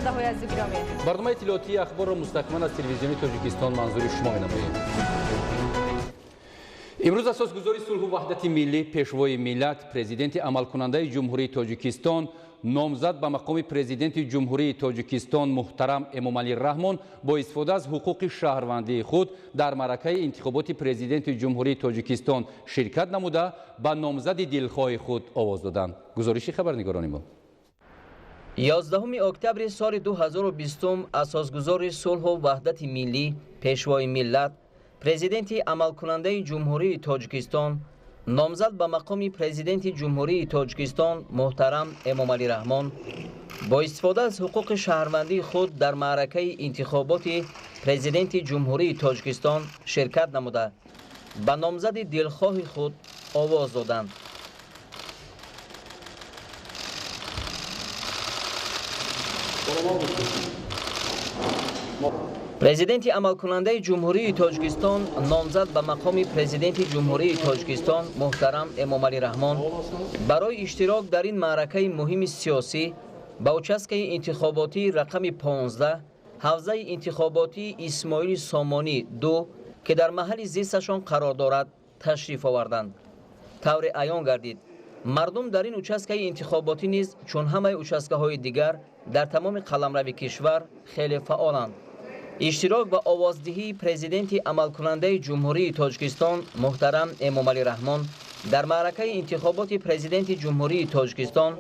шунавандаҳои азизи гиромӣ, барномаи иттилоотии ахборро мустақиман аз телевизиони Тоҷикистон манзури шумо менамоем. имрӯз асосгузори сулҳу ваҳдати миллӣ, пешвои миллат, президенти амалкунандаи ҷумҳурии Тоҷикистон, номзад ба мақоми президенти ҷумҳурии Тоҷикистон муҳтарам Эмомалӣ Раҳмон бо истифода аз ҳуқуқи шаҳрвандии худ дар маъракаи интихоботи президенти ҷумҳурии Тоҷикистон ширкат намуда ба номзади дилхоҳи худ овоз доданд. гузориши хабарнигорони мо. 11 октябри соли 2020 асосгузори сулҳу ваҳдати миллӣ, пешвои миллат, президенти амалкунандаи ҷумҳурии Тоҷикистон, номзад ба мақоми президенти ҷумҳурии Тоҷикистон муҳтарам Эмомалӣ Раҳмон бо истифода аз ҳуқуқи шаҳрвандии худ дар маъракаи интихоботи президенти ҷумҳурии Тоҷикистон ширкат намуда ба номзади дилхоҳи худ овоз доданд. президенти амалкунандаи ҷумҳурии Тоҷикистон номзад ба мақоми президенти ҷумҳурии Тоҷикистон муҳтарам Эмомалӣ Раҳмон барои иштирок дар ин маъракаи муҳими сиёсӣ ба участкаи интихоботии рақами 15 ҳавзаи интихоботии Исмоили Сомонӣ 2 ки дар маҳалли зисташон қарор дорад ташриф оварданд. тавре аён гардид мардум дар ин участкаи интихоботӣ низ чун ҳамаи участкаҳои дигар дар тамоми қаламрави кишвар хеле фаъоланд. иштирок ба овоздиҳии президенти амалкунандаи ҷумҳурии Тоҷикистон муҳтарам Эмомалӣ Раҳмон дар маъракаи интихоботи президенти ҷумҳурии Тоҷикистон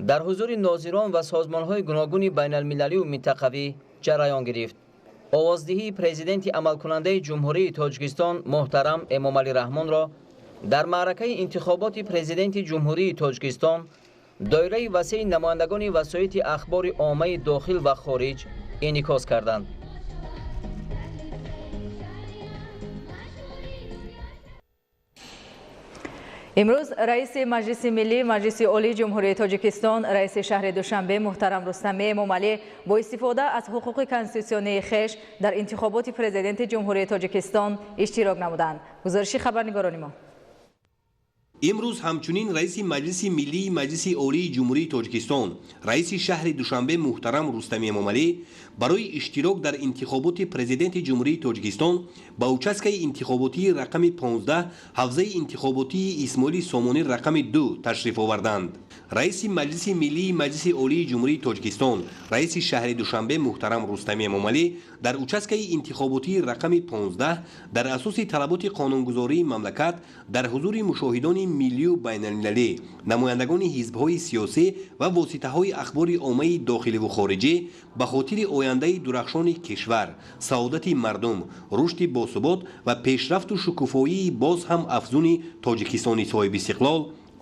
дар ҳузури нозирон ва созмонҳои гуногуни байналмилалию минтақавӣ ҷараён гирифт. овоздиҳии президенти амалкунандаи ҷумҳурии Тоҷикистон муҳтарам Эмомалӣ Раҳмонро дар маъракаи интихоботи президенти ҷумҳурии Тоҷикистон доираи васеъи намояндагони васоити ахбори оммаи дохил ва хориҷ инъикос карданд. имрӯз раиси маҷлиси миллӣ, маҷлиси олии ҷумҳурии Тоҷикистон, раиси шаҳри Душанбе муҳтарам Рустамӣ Эмомалӣ бо истифода аз ҳуқуқи конститутсионии хеш дар интихоботи президенти ҷумҳурии Тоҷикистон иштирок намуданд. гузориши хабарнигорони мо. имрӯз ҳамчунин раиси маҷлиси миллии маҷлиси олии ҷумҳурии Тоҷикистон, раиси шаҳри Душанбе муҳтарам Рустамӣ Эмомалӣ барои иштирок дар интихоботи президенти ҷумҳурии Тоҷикистон ба участкаи интихоботии рақами 15 ҳавзаи интихоботии Исмоили Сомонӣ рақами 2 ташриф оварданд. раиси маҷлиси миллии маҷлиси олии ҷумҳурии Тоҷикистон, раиси шаҳри Душанбе муҳтарам Рустамӣ Эмомалӣ дар участкаи интихоботии рақами 15 дар асоси талаботи қонунгузории мамлакат дар ҳузури мушоҳидони миллию байналмилалӣ, намояндагони ҳизбҳои сиёсӣ ва воситаҳои ахбори оммаи дохиливу хориҷӣ ба хотири ояндаи дурахшони кишвар, саодати мардум, рушди босубот ва пешрафту шукуфоии боз ҳам афзуни Тоҷикистони соҳиби истиқлол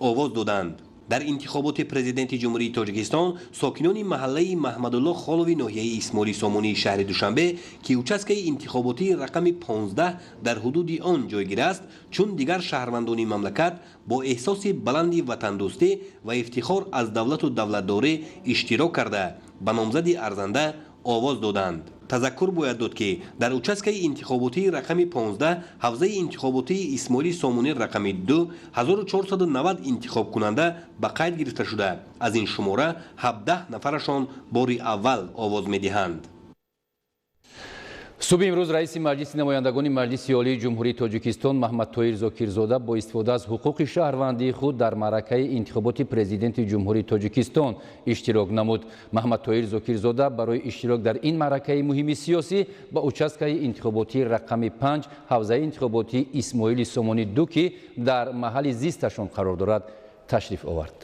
овоз доданд. дар интихоботи президенти ҷумҳурии Тоҷикистон сокинони маҳаллаи Маҳмадулло Холови ноҳияи Исмоили Сомонии шаҳри Душанбе ки участкаи интихоботии рақами 15 дар ҳудуди он ҷойгир аст, чун дигар шаҳрвандони мамлакат бо эҳсоси баланди ватандӯстӣ ва ифтихор аз давлату давлатдорӣ иштирок карда ба номзади арзанда овоз доданд. тазаккур бояд дод ки дар участкаи интихоботии рақами 15 ҳавзаи интихоботии Исмоили Сомонӣ рақами 2 1490 интихобкунанда ба қайд гирифта шуда, аз ин шумора 17 нафарашон бори аввал овоз медиҳанд. субҳи имрӯз раиси маҷлиси намояндагони маҷлиси олии ҷумҳурии Тоҷикистон Маҳмадтоҳир Зокирзода бо истифода аз ҳуқуқи шаҳрвандии худ дар маъракаи интихоботи президенти ҷумҳурии Тоҷикистон иштирок намуд. Маҳмадтоҳир Зокирзода барои иштирок дар ин маъракаи муҳими сиёсӣ ба участкаи интихоботии рақами 5 ҳавзаи интихоботии Исмоили Сомонӣ 2 ки дар маҳалли зисташон қарор дорад ташриф овард.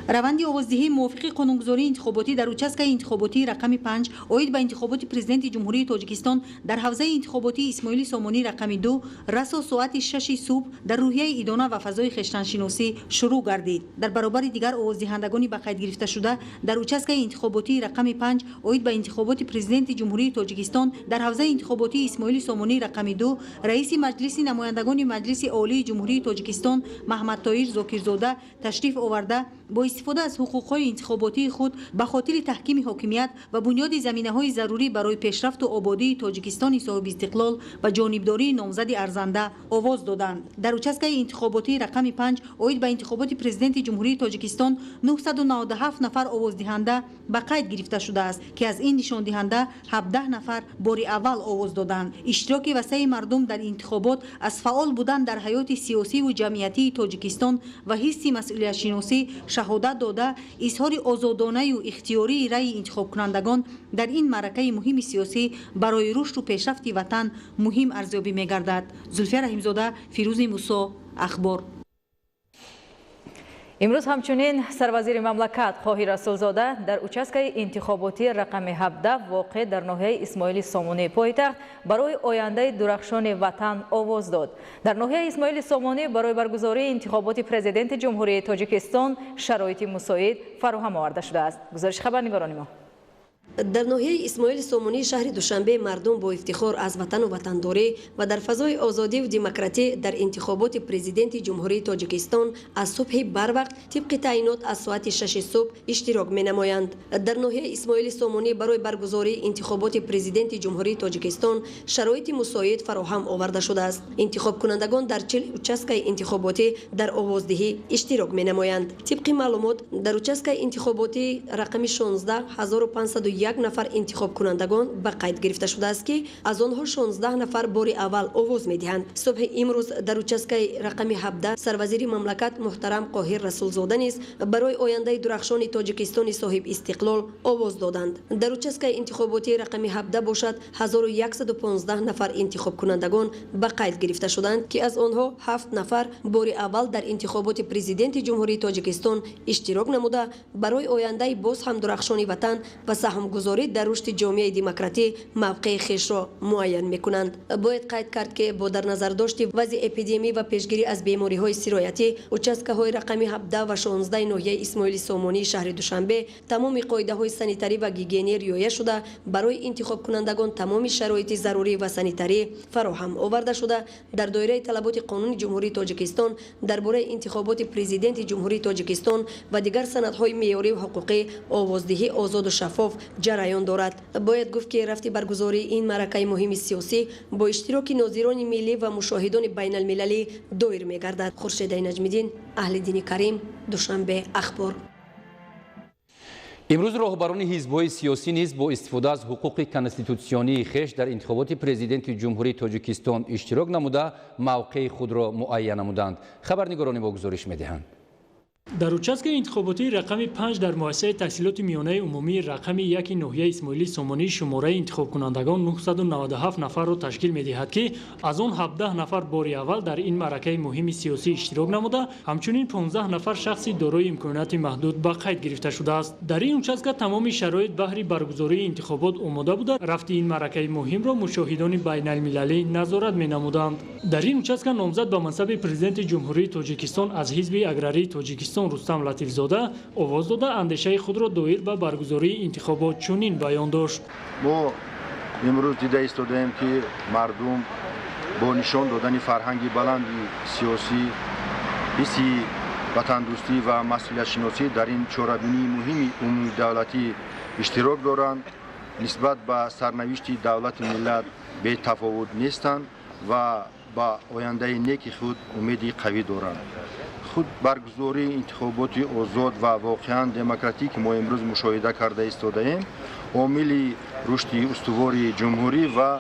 раванди овоздиҳии мувофиқи қонунгузории интихоботӣ дар участкаи интихоботии рақами 5 оид ба интихоботи президенти ҷумҳурии Тоҷикистон дар ҳавзаи интихоботии Исмоили Сомонӣ рақами 2 расо соати 6 субҳ дар рӯҳияи идона ва фазои хештаншиносӣ шурӯъ гардид. дар баробари дигар овоздиҳандагони ба қайд гирифта шуда дар участкаи интихоботии рақами 5 оид ба интихоботи президенти ҷумҳурии Тоҷикистон дар ҳавзаи интихоботии Исмоили Сомонӣ рақами 2 раиси маҷлиси намояндагони маҷлиси олии ҷумҳурии Тоҷикистон Маҳмадтоҳир Зокирзода ташриф оварда бо استفاده از حقوق‌های انتخاباتی خود به خاطر تحکیم حاکمیت و بنیاد زمینه‌های ضروری برای پیشرفت و آبادی تاجیکستان صاحب استقلال و جانبداری نامزد ارزنده آواز دادند. در участке انتخاباتی رقم 5 اوید به انتخابات پرزیدنت جمهوری تاجیکستان 997 نفر آوازدهنده به قید گرفته شده است که از این نشان دهنده 17 نفر بار اول آواز دادند. اشتراک وسیع مردم در انتخابات از فعال بودن در حیات سیاسی و جمعیتی تاجیکستان و حس مسئولیت شناسی شهادت داده اظهار آزادانه و اختیاری رأی انتخاب کنندگان در این معرکه مهم سیاسی برای رشد و پیشرفت وطن مهم ارزیابی می‌گردد. زلفیه رحیمزاده، فیروز موسی، اخبار. امروز همچنین سروزیر مملکت خواهی رسولزاده در участке انتخاباتی رقم 17 واقع در ناحیه اسماعیل سامانی پایتخت برای آینده درخشان وطن آواز داد. در ناحیه اسماعیل سامانی برای برگزاری انتخابات پرزیدنت جمهوری تاجیکستان شرایط مساعد فراهم آورده شده است. گزارش خبرنگاران ما. در ناحیه اسماعیل سامانی شهر دوشنبه مردم با افتخار از وطن و وطنداری و در فضای آزادی و دموکراسی در انتخابات پرزیدنت جمهوری تاجیکستان از صبح بروقت طبق تعیینات از ساعت 6 صبح اشتراک می نمایند. در ناحیه اسماعیل سامانی برای برگزاری انتخابات پرزیدنت جمهوری تاجیکستان شرایط مساعد فراهم آورده شده است. انتخاب کنندگان در 40 участке انتخاباتی در آوازدهی اشتراک می نمایند. طبق معلومات در участке انتخاباتی رقم 16501 نفر انتخاب کنندگان به قید گرفته شده است که از آنها 16 نفر بار اول آواز می‌دهند. صبح امروز در участке رقم 17 سروزیر مملکت محترم قاهر رسولزاده نیز برای آینده درخشان تاجیکستان صاحب استقلال آواز دادند. در участке انتخاباتی رقم 17 باشد 1115 نفر انتخاب کنندگان به قید گرفته شدند که از آنها 7 نفر بار اول در انتخابات پرزیدنت جمهوری تاجیکستان اشتراک نموده برای آینده باز هم درخشان وطن و گذاری در رشد جامعه دموکراتی موقع خیش را معین میکنند. باید قید کرد که با در نظر داشت وضع اپیدمی و پیشگیری از بیماری های سرایتی участке های رقم 17 و 16 ناحیه اسماعیل سامانی شهر دوشنبه تمام قاعده های سانیتاری و گیگینی رعایت شده برای انتخاب کنندگان تمام شرایط ضروری و سانیتاری فراهم آورده شده. در دایره طلبات قانون جمهوری تاجیکستان درباره انتخابات پرزیدنت جمهوری تاجیکستان و دیگر سندهای معیاری و حقوقی آوازدهی آزاد و شفاف جریان دارد. باید گفت که رفت برگزاری این معرکه مهم سیاسی با اشتراک ناظران ملی و مشاهدان بین المللی دایر می‌گردد. خورشید نجمیدین، اهل دین کریم، دوشنبه اخبار. امروز راهبران حزب‌های سیاسی نیز با استفاده از حقوق کنستیتوسیونی خویش در انتخابات پرزیدنت جمهوری تاجیکستان اشتراک نموده موقع خود را معین نمودند. خبرنگاران ما گزارش می‌دهند. در участке انتخاباتی رقم 5 در مؤسسه تحصیلات میانه عمومی رقم 1 ناحیه اسماعیل سامانی شماره انتخاب کنندگان 997 نفر را تشکیل می‌دهد که از آن 17 نفر بار اول در این معرکه مهم سیاسی اشتراک نموده، همچنین 15 نفر شخصی دارای امکانات محدود به قید گرفته شده است. در این участке تمام شرایط بهر برگزاری انتخابات آماده بوده. رفت این معرکه مهم را مشاهدان بین المللی نظارت می‌نمودند. در این участке نامزد به منصب پرزیدنت جمهوری تاجیکستان از حزب اگراری تاجیکستان رستم لطیفزاده آواز داده اندیشه خود را دایر به برگزاری انتخابات چنین بیان داشت. ما امروز دیده ایستادیم که مردم با نشان دادن فرهنگ بلند سیاسی، حسی وطن دوستی و مسئولیت شناسی در این چاره‌بینی مهم عمومی دولتی اشتراک دارند. نسبت به سرنوشت دولت ملت بی تفاوت نیستند و با آینده نیک خود امیدی قوی دارند. خود برگزاری انتخابات آزاد و واقعا دموکراتیک ما امروز مشاهده کرده ایستاده‌ایم عامل رشد استوار جمهوری و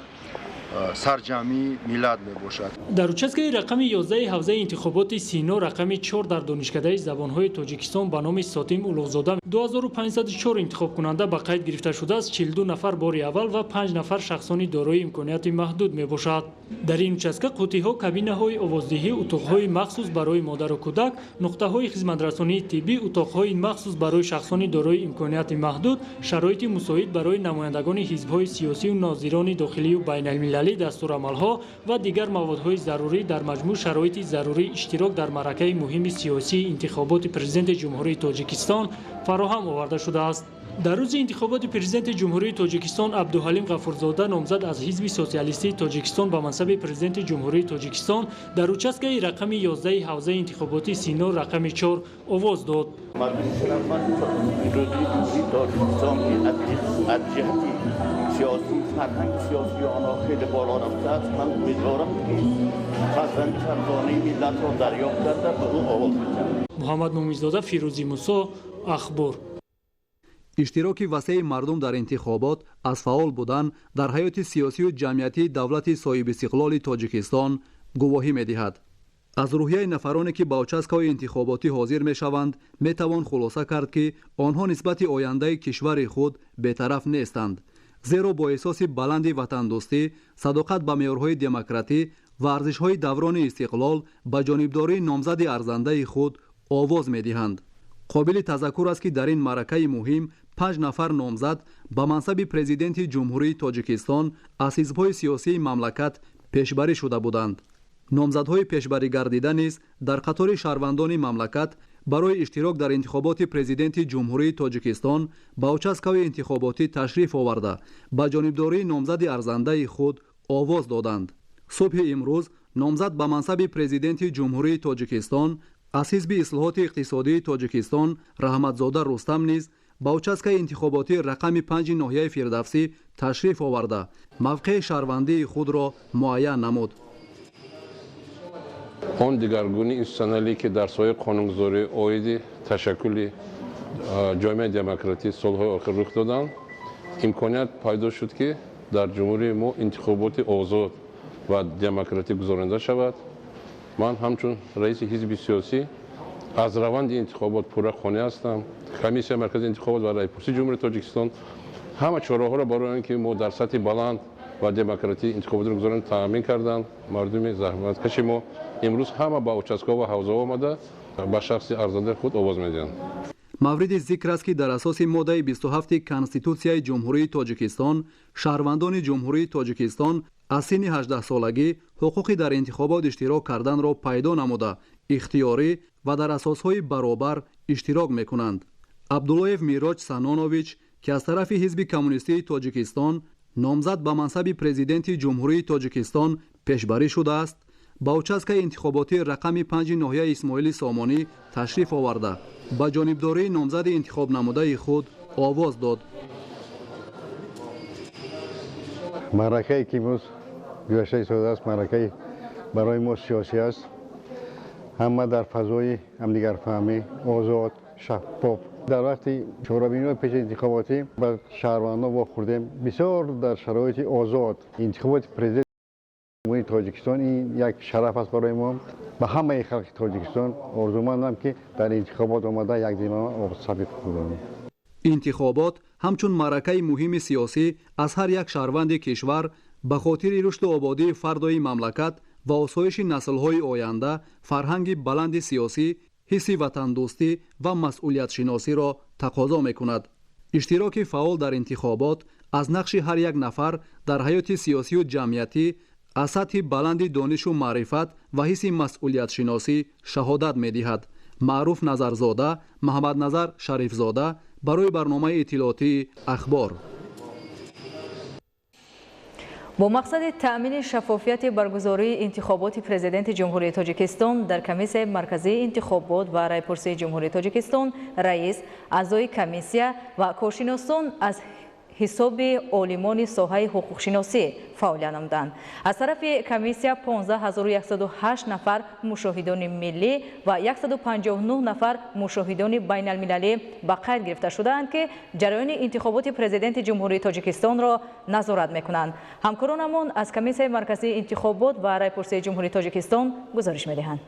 سرجمی میلاد میباشد. در участке رقم 11 حوزه انتخابات سینا رقم 4 در دانشکده زبانهای تاجیکستان به نام ساتیم اولوغزاده 2504 انتخاب کننده به قید گرفته شده است. 42 نفر بار اول و 5 نفر شخصانی دارای امکانات محدود میباشد. در این участке قوطی‌ها، کابینه‌های آوازدهی، اتاق‌های مخصوص برای مادر و کودک، نقطه‌های خدمت‌رسانی طبی، اتاق‌های مخصوص برای شخصانی دارای امکانات محدود، شرایط مساعد برای نمایندگان حزب‌های سیاسی و ناظران داخلی و بین المللی، دستورالعمل‌ها و دیگر موادهای ضروری در مجموع شرایط ضروری اشتراک در معرکه مهم سیاسی انتخابات پرزیدنت جمهوری تاجیکستان فراهم آورده شده است. در روز انتخابات پرزیدنت جمهوری تاجیکستان عبدالحلیم غفورزاده نامزد از حزب سوسیالیستی تاجیکستان به منصب پرزیدنت جمهوری تاجیکستان در اوچسکه رقم 11 حوزه انتخاباتی سینا رقم 4 آواز داد. سیاسی فرهنگ سیاسی آنها خیلی بالا رفته است. من امیدوارم که فرزند فرزانه ملت را دریافت کرده به او آواز بزنم. محمد مومیزاده، فیروزی موسی، اخبار. иштироки васеи мардум дар интихобот аз фаъол будан дар ҳаёти сиёсию ҷамъиятии давлати соҳибистиқлоли тоҷикистон гувоҳӣ медиҳад. аз рӯҳияи нафароне ки ба участкаҳои интихоботӣ ҳозир мешаванд метавон хулоса кард ки онҳо нисбати ояндаи кишвари худ бетараф нестанд, зеро бо эҳсоси баланди ватандӯстӣ, садоқат ба меъёрҳои демократӣ ва арзишҳои даврони истиқлол ба ҷонибдории номзади арзандаи худ овоз медиҳанд. қобили тазаккур аст ки дар ин маъракаи муҳим 5 нафар номзад ба мансаби президенти ҷумҳурии тоҷикистон аз ҳизбҳои сиёсии мамлакат пешбарӣ шуда буданд. номзадҳои пешбаригардида низ дар қатори шаҳрвандони мамлакат барои иштирок дар интихоботи президенти ҷумҳурии тоҷикистон ба участкаҳои интихоботӣ ташриф оварда ба ҷонибдории номзади арзандаи худ овоз доданд. субҳи имрӯз номзад ба мансаби президенти ҷумҳурии тоҷикистон аз ҳизби ислоҳоти иқтисодии тоҷикистон раҳматзода рустам низ ба участкаи интихоботии рақами 5 ноҳияи фирдавсӣ ташриф оварда мавқеи шаҳрвандии худро муайян намуд. он дигаргунии институционалӣ ки дар соҳаи қонунгузорӣ оиди ташаккули ҷомеаи демократӣ солҳои охир рух доданд, имконият пайдо шуд ки дар ҷумҳурии мо интихоботи озод ва демократӣ гузаронида шавад. ман ҳамчун раиси ҳизби сиёсӣ аз раванди интихобот пурра қонеъ ҳастам. комиссияи марказии интихобот ва райпурсии ҷумҳурии тоҷикистон ҳама чораҳоро барои он ки мо дар сатҳи баланд ва демократӣ интихоботро гузаронем таъмин карданд. мардуми заҳматкаши мо имрӯз ҳама ба участкаҳо ва ҳавзаҳо омада ба шахси арзандаи худ овоз медиҳанд. мавриди зикр аст ки дар асоси моддаи 27 конститутсияи ҷумҳурии тоҷикистон шаҳрвандони ҷумҳурии тоҷикистон аз синни 18-солагӣ ҳуқуқи дар интихобот иштирок карданро пайдо намуда ихтиёрӣ ва дар асосҳои баробар иштирок мекунанд. абдуллоев мироҷ санонович ки аз тарафи ҳизби коммунистии тоҷикистон номзад ба мансаби президенти ҷумҳурии тоҷикистон пешбарӣ шудааст, ба участкаи интихоботии рақами 5 ноҳияи исмоили сомонӣ ташриф оварда ба ҷонибдории номзади интихобнамудаи худ овоз дод. маъракае ки имрӯз гузашта истода аст, маъракаи барои мо сиёсӣ аст. ҳама дар фазои ҳамдигарфаҳмӣ, озод, шаффоф. дар вақти чорабиниҳои пеши интихоботӣ ба шаҳрвандон вохӯрдем бисёр дар шароити озод. интихоботи президенти ҷумҳурии тоҷикистон ин як шараф аст барои мо. ба ҳамаи халқи тоҷикистон орзумандам ки дар интихобот омада якдима овоз кунем. интихобот ҳамчун маъракаи муҳими сиёсӣ аз ҳар як шаҳрванди кишвар ба хотири рушду ободии фардои мамлакат ва осоиши наслҳои оянда фарҳанги баланди сиёсӣ, ҳисси ватандӯстӣ ва масъулиятшиносиро тақозо мекунад. иштироки фаъол дар интихобот аз нақши ҳар як нафар дар ҳаёти сиёсию ҷамъиятӣ аз сатҳи баланди донишу маърифат ва ҳисси масъулиятшиносӣ шаҳодат медиҳад. маъруф назарзода, маҳаммадназар шарифзода барои барномаи иттилоотии ахбор. бо мақсади таъмини шаффофияти баргузории интихоботи президенти ҷумҳурии тоҷикистон дар комиссияи марказии интихобот ва райпурсии ҷумҳурии тоҷикистон раис, аъзои комиссия ва коршиносон аз ҳисоби олимони соҳаи ҳуқуқшиносӣ фаъолият намуданд. аз тарафи комиссия 15108 нафар мушоҳидони миллӣ ва 159 нафар мушоҳидони байналмилалӣ ба қайд гирифта шудаанд ки ҷараёни интихоботи президенти ҷумҳурии тоҷикистонро назорат мекунанд. ҳамкоронамон аз комиссияи марказии интихобот ва райпурсии ҷумҳурии тоҷикистон гузориш медиҳанд.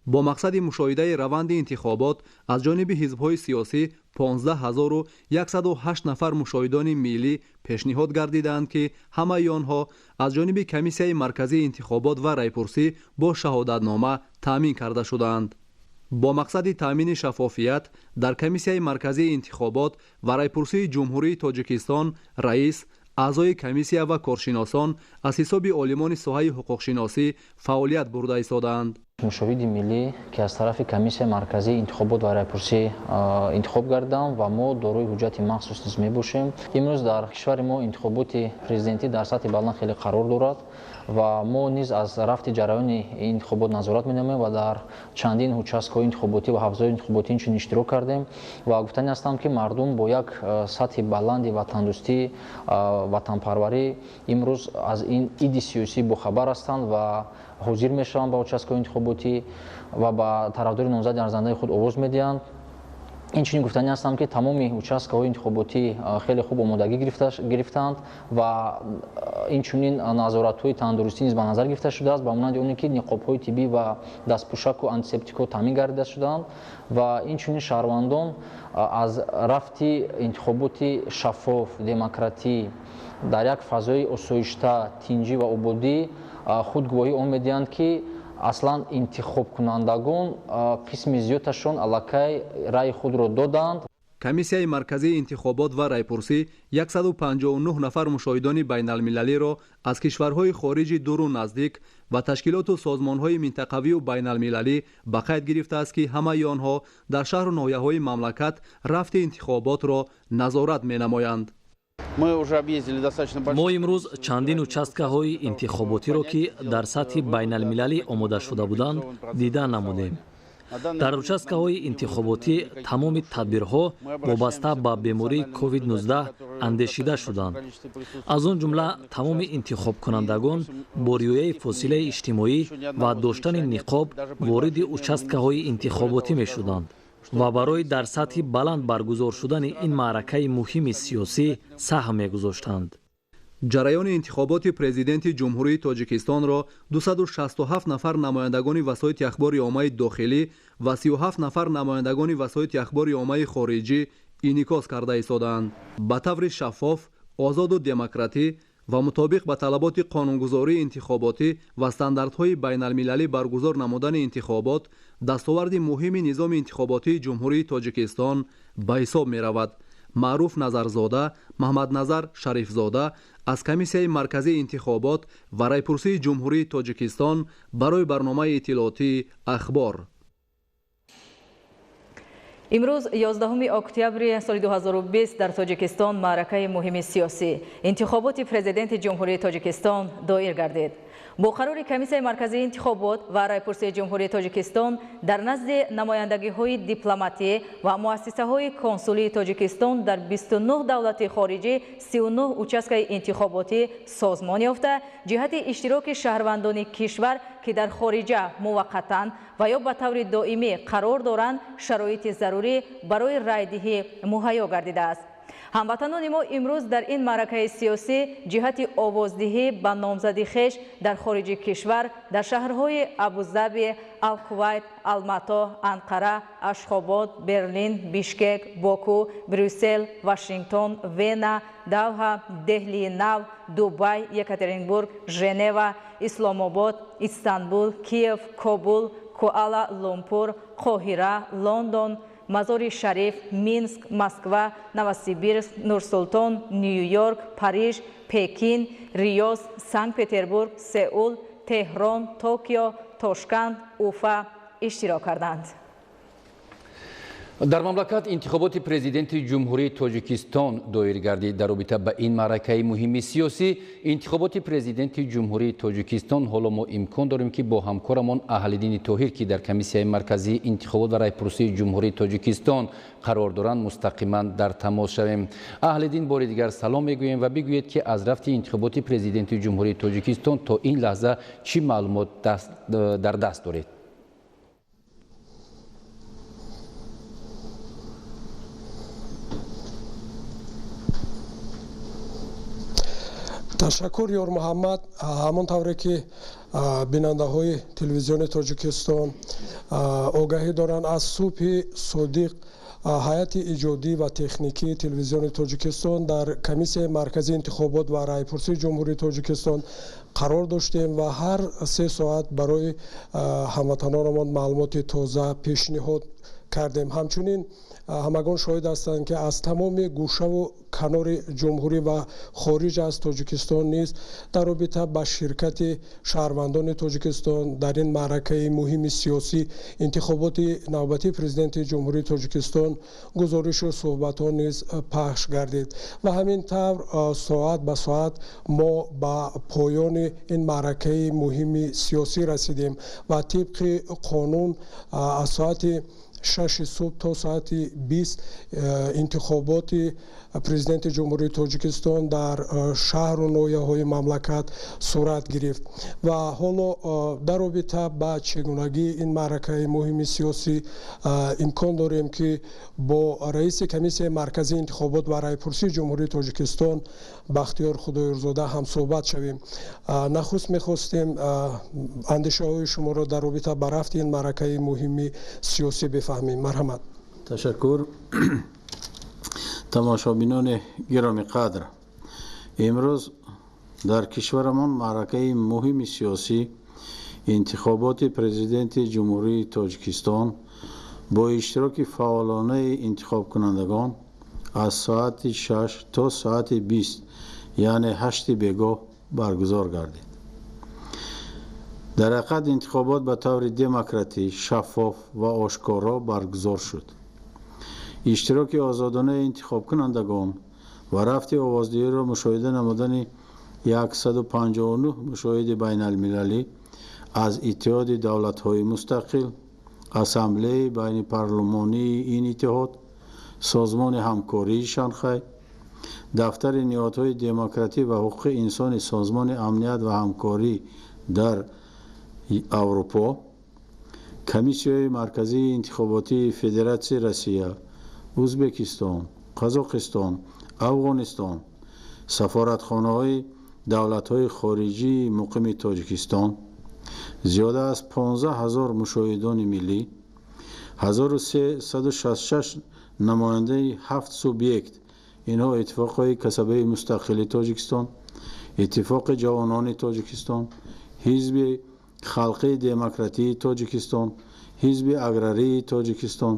бо мақсади мушоҳидаи раванди интихобот аз ҷониби ҳизбҳои сиёсӣ 15108 нафар мушоҳидони миллӣ пешниҳод гардиданд ки ҳамаи онҳо аз ҷониби комиссияи марказии интихобот ва райпурсӣ бо шаҳодатнома таъмин карда шудаанд. бо мақсади таъмини шаффофият дар комиссияи марказии интихобот ва райпурсии ҷумҳурии тоҷикистон раис, аъзои комиссия ва коршиносон аз ҳисоби олимони соҳаи ҳуқуқшиносӣ фаъолият бурда истодаанд. мушовиди миллӣ ки аз тарафи комиссияи марказии интихобот ва райпурсӣ интихоб гардам ва мо дорои ҳуҷҷати махсус низ мебошем. Имрӯз дар кишвари мо интихоботи президентӣ дар сатҳи баланд хеле қарор дорад ва мо низ аз рафти ҷараёни интихобот назорат менамоем ва дар чандин участкҳои интихоботӣ ва ҳавзаҳои интихоботӣ инчунин иштирок кардем ва гуфтанӣ ҳастам ки мардум бо як сатҳи баланди ватандӯстӣ ватанпарварӣ имрӯз аз ин иди сиёсӣ бохабар ҳастанд ва ҳозир мешаванд ба участкҳои интихоботӣ ва ба тарафдори номзади арзандаи худ овоз медиҳанд. инчунин гуфтанӣ ҳастам ки тамоми участкаҳои интихоботӣ хеле хуб омодагӣ гирифтаанд ва инчунин назоратҳои тандурустӣ низ ба назар гирифта шудааст ба монанди оне ки ниқобҳои тиббӣ ва дастпӯшаку антисептикҳо таъмин гардида шудаанд ва инчунин шаҳрвандон аз рафти интихоботи шаффоф демократӣ дар як фазои осоишта тинҷӣ ва ободӣ худ гувоҳӣ он медиҳанд ки аслан интихобкунандагон қисми зиёдашон аллакай раъи худро доданд. комиссияи марказии интихобот ва райпурсӣ 159 нафар мушоҳидони байналмилалиро аз кишварҳои хориҷи дуру наздик ва ташкилоту созмонҳои минтақавию байналмилалӣ ба қайд гирифтааст ки ҳамаи онҳо дар шаҳру ноҳияҳои мамлакат рафти интихоботро назорат менамоянд. мо имрӯз чандин участкаҳои интихоботиро ки дар сатҳи байналмилалӣ омода шуда буданд дидан намудем. дар участкаҳои интихоботӣ тамоми тадбирҳо вобаста ба бемории COVID-19 андешида шуданд. аз он ҷумла тамоми интихобкунандагон бо риояи фосилаи иҷтимоӣ ва доштани ниқоб вориди участкаҳои интихоботӣ мешуданд ва барои дар сатҳи баланд баргузор шудани ин маъракаи муҳими сиёсӣ саҳм мегузоштанд. ҷараёни интихоботи президенти ҷумҳурии тоҷикистонро 267 нафар намояндагони васоити ахбори оммаи дохилӣ ва 37 нафар намояндагони васоити ахбори оммаи хориҷӣ инъикос карда истодаанд. ба таври шаффоф, озоду демократӣ ва мутобиқ ба талаботи қонунгузории интихоботӣ ва стандартҳои байналмилалӣ баргузор намудани интихобот дастоварди муҳими низоми интихоботии ҷумҳурии тоҷикистон ба ҳисоб меравад. маъруф назарзода, маҳмадназар шарифзода аз комиссияи марказии интихобот ва райпурсии ҷумҳурии тоҷикистон барои барномаи иттилоотии ахбор. имрӯз 11 октябри соли 2020 дар тоҷикистон маъракаи муҳими сиёсӣ интихоботи президенти ҷумҳурии тоҷикистон доир гардид. бо қарори комиссияи марказии интихобот ва райпурсии ҷумҳурии тоҷикистон дар назди намояндагиҳои дипломатӣ ва муассисаҳои консулии тоҷикистон дар 29 давлати хориҷӣ 39 участкаи интихоботӣ созмон ёфта ҷиҳати иштироки шаҳрвандони кишвар ки дар хориҷа муваққатан ва ё ба таври доимӣ қарор доранд шароити зарурӣ барои райдиҳӣ муҳайё гардидааст. ҳамватанони мо имрӯз дар ин маъракаи сиёсӣ ҷиҳати овоздиҳӣ ба номзади хеш дар хориҷи кишвар дар шаҳрҳои абузаби, алкувайт, алмато, анқара, ашхобод, берлин, бишкек, боку, брюссел, вашингтон, вена, давҳа, деҳлии нав, дубай, екатеринбург, женева, исломобод, истанбул, киев, кобул, куала-лумпур, қоҳира, лондон, мазори шариф, минск, москва, новосибирск, нурсултон, нью-йорк, париж, пекин, риёз, санкт-петербург, сеул, теҳрон, токио, тошканд, уфа иштирок карданд. дар мамлакат интихоботи президенти ҷумҳурии тоҷикистон доир гардид. дар робита ба ин маъракаи муҳими сиёсӣ интихоботи президенти ҷумҳурии тоҷикистон ҳоло мо имкон дорем ки бо ҳамкорамон Аҳлиддини Тоҳир ки дар комиссияи марказии интихобот ва райпурсии ҷумҳурии тоҷикистон қарор доранд мустақиман дар тамос шавем. Аҳлиддин бори дигар салом мегӯем ва бигӯед ки аз рафти интихоботи президенти ҷумҳурии тоҷикистон то ин лаҳза чӣ маълумот дар даст доред? ташаккур ёр муҳаммад. ҳамон тавре ки бинандаҳои телевизиони тоҷикистон огаҳӣ доранд, аз субҳи содиқ ҳайати иҷодӣ ва техникии телевизиони тоҷикистон дар комиссияи марказии интихобот ва райпурсии ҷумҳурии тоҷикистон қарор доштем ва ҳар 3 соат барои ҳамватанонамон маълумоти тоза, пешниҳод кардем. ҳамчунин ҳамагон шоҳид ҳастанд ки аз тамоми гӯшаву канори ҷумҳурӣ ва хориҷ аз тоҷикистон низ дар робита ба ширкати шаҳрвандони тоҷикистон дар ин маъракаи муҳими сиёсӣ интихоботи навбатии президенти ҷумҳурии тоҷикистон гузоришу суҳбатҳо низ пахш гардид ва ҳамин тавр соат ба соат мо ба поёни ин маъракаи муҳими сиёсӣ расидем ва тибқи қонун аз соати 6 صبح تا ساعت 20 انتخابات президенти ҷумҳурии тоҷикистон дар шаҳру ноҳияҳои мамлакат сурат гирифт ва ҳоло дар робита ба чигунагии ин маъракаи муҳими сиёсӣ имкон дорем ки бо раиси комиссияи марказии интихобот ва райпурсии ҷумҳурии тоҷикистон бахтиёр худоёрзода ҳамсӯҳбат шавем. нахуст мехостем андешаҳои шуморо дар робита ба рафти ин маъракаи муҳими сиёсӣ бифаҳмем. марҳамат. ташаккур. тамошобинони гироми қадр, имрӯз дар кишварамон маъракаи муҳими сиёсӣ интихоботи президенти ҷумҳурии тоҷикистон бо иштироки фаъолонаи интихобкунандагон аз соати 6 то соати 20 яъне 8 бегоҳ баргузор гардид. дар ҳақиқат интихобот ба таври демократӣ, шаффоф ва ошкоро баргузор шуд. иштироки озодонаи интихобкунандагон ва рафти овоздиҳиро мушоҳида намудани 159 мушоҳиди байналмилалӣ аз иттиҳоди давлатҳои мустақил, ассамблеяи байнипарлумонии ин иттиҳод, созмони ҳамкории Шанхай, дафтари ниҳодҳои демократӣ ва ҳуқуқи инсони созмони амният ва ҳамкорӣ дар аврупо, комиссияҳои марказии интихоботии Федератсияи Россия, Ӯзбекистон, Қазоқистон, Афғонистон, сафоратхонаҳои давлатҳои хориҷии муқими Тоҷикистон, зиёда аз 15 000 мушоҳидони миллӣ, 1366 намояндаи 7 субъект, инҳо иттифоқҳои касабаи мустақили Тоҷикистон, иттифоқи ҷавонони Тоҷикистон, ҳизби халқии демократии Тоҷикистон, ҳизби аграрии Тоҷикистон,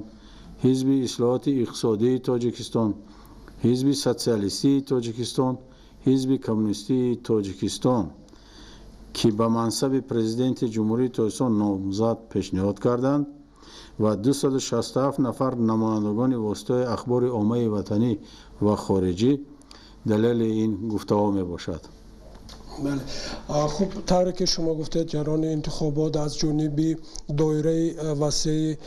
ҳизби ислоҳоти иқтисодии Тоҷикистон, ҳизби социалистии Тоҷикистон, ҳизби коммунистии Тоҷикистон ки ба мансаби президенти ҷумҳурии Тоҷикистон номзад пешниҳод карданд ва 267 нафар намояндагони воситаҳои ахбори оммаи ватанӣ ва хориҷӣ далели ин гуфтаҳо мебошад. хуб, тавре ки шумо гуфтед, ҷараёни интихобот аз ҷониби доираи васеи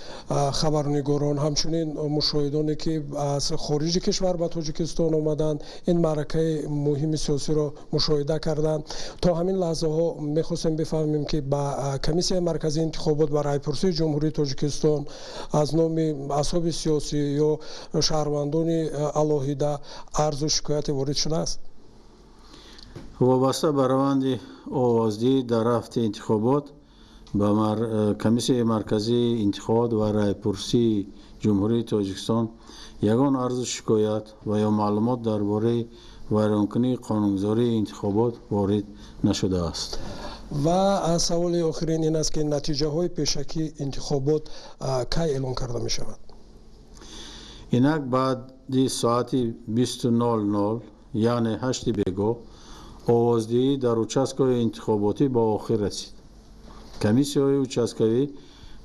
хабарнигорон, ҳамчунин мушоҳидоне ки аз хориҷи кишвар ба Тоҷикистон омаданд, ин маъракаи муҳими сиёсиро мушоҳида карданд. то ҳамин лаҳзаҳо мехостем бифаҳмем ки ба комиссияи марказии интихобот ва райпурсии ҷумҳурии Тоҷикистон аз номи асҳоби сиёсӣ ё шаҳрвандони алоҳида арзу шикояте ворид шудааст? вобаста ба раванди овоздиҳӣ дар рафти интихобот ба комиссияи марказии интихобот ва райпурсии ҷумҳурии Тоҷикистон ягон арзу шикоят ва ё маълумот дар бораи вайронкунии қонунгузории интихобот ворид нашудааст. ва саволи охирин ин аст ки натиҷаҳои пешакии интихобот кай эълон карда мешавад? инак баъди соати 20:00 яъне 8 бегоҳ овоздиҳӣ дар участкаҳои интихоботӣ ба охир расид. комиссияҳои участкавӣ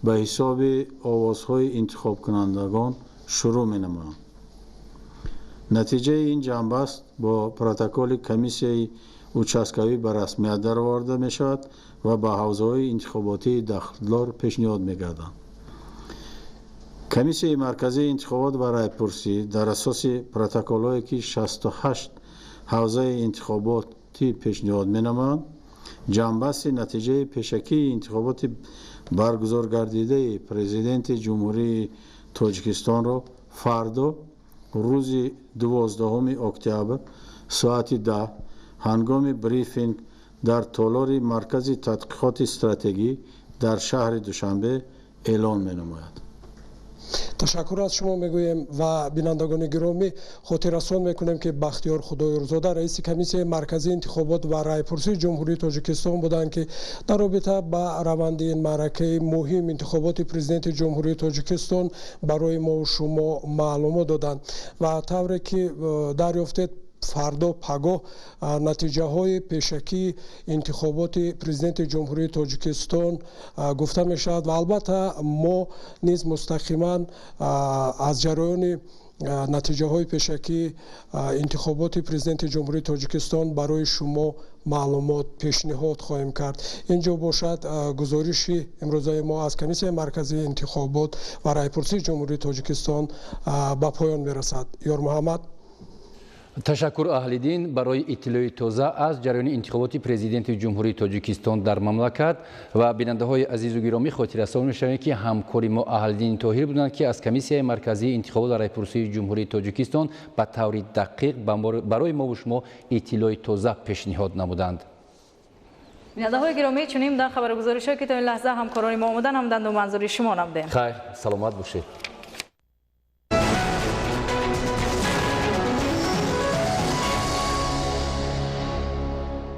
ба ҳисоби овозҳои интихобкунандагон шурӯъ менамоянд. натиҷаи ин ҷанбаст бо протоколи комиссияи участкавӣ ба расмият дароварда мешавад ва ба ҳавзаҳои интихоботии дахлдор пешниҳод мегарданд. комиссияи марказии интихобот ва райпурсӣ дар асоси протоколҳое ки 68 ҳавзаи интихобот пешниҳод менамоянд, ҷанбасти натиҷаи пешакии интихоботи баргузоргардидаи президенти ҷумҳурии Тоҷикистонро фардо рӯзи 12 октябр соати 10 ҳангоми брифинг дар толори маркази тадқиқоти стратегӣ дар шаҳри Душанбе эълон менамояд. ташаккур аз шумо мегӯем ва бинандагони гиромӣ хотиррасон мекунем ки бахтиёр худоёрзода раиси комиссияи марказии интихобот ва райпурсии ҷумҳурии тоҷикистон буданд ки дар робита ба раванди ин маъракаи муҳим интихоботи президенти ҷумҳурии тоҷикистон барои мову шумо маълумот доданд ва тавре ки дарёфтед фардо пагоҳ натиҷаҳои пешакии интихоботи президенти ҷумҳурии тоҷикистон гуфта мешавад ва албатта мо низ мустақиман аз ҷараёни натиҷаҳои пешакии интихоботи президенти ҷумҳурии тоҷикистон барои шумо маълумот пешниҳод хоҳем кард. Инҷо бошад гузориши имрӯзаи мо аз комиссияи марказии интихобот ва райпурсии ҷумҳурии тоҷикистон ба поён мерасад. Ёрмуҳаммад. ташаккур аҳлиддин барои иттилои тоза аз ҷараёни интихоботи президенти ҷумҳурии тоҷикистон дар мамлакат ва бинандаҳои азизу гиромӣ хотиррасон мешавем ки ҳамкори мо аҳлиддини тоҳир буданд ки аз комиссияи марказии интихобот ва райпурсии ҷумҳурии тоҷикистон ба таври дақиқ барои мову шумо иттилои тоза пешниҳод намуданд. бинандаҳои гиромӣ чунин дар хабаргузоришҳое ки то ин лаҳза ҳамкорони мо омаданд ҳамданду манзури шумо намудем. хайр саломат бошед.